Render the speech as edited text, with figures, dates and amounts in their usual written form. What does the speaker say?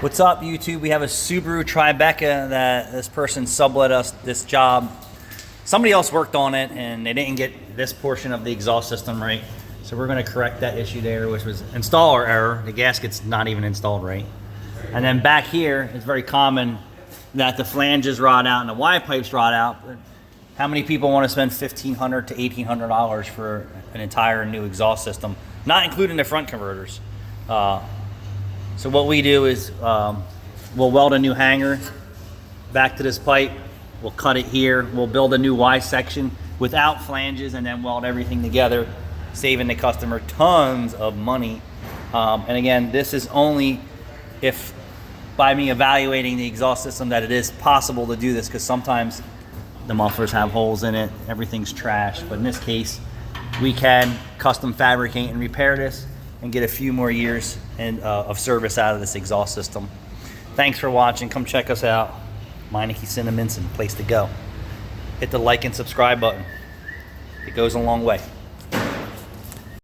What's up, YouTube? We have a Subaru Tribeca that this person sublet us this job. Somebody else worked on it and they didn't get this portion of the exhaust system right. So we're going to correct that issue there, which was installer error. The gasket's not even installed right. And then back here, it's very common that the flanges rot out and the Y pipes rot out. But how many people want to spend $1,500 to $1,800 for an entire new exhaust system, not including the front converters? So what we do is we'll weld a new hanger back to this pipe. We'll cut it here. We'll build a new Y section without flanges and then weld everything together, saving the customer tons of money. And again, this is only if by me evaluating the exhaust system that it is possible to do this, because sometimes the mufflers have holes in it, everything's trash. But in this case, we can custom fabricate and repair this and get a few more years of service out of this exhaust system. Thanks for watching. Come check us out. Meineke Cinnaminson, place to go. Hit the like and subscribe button. It goes a long way.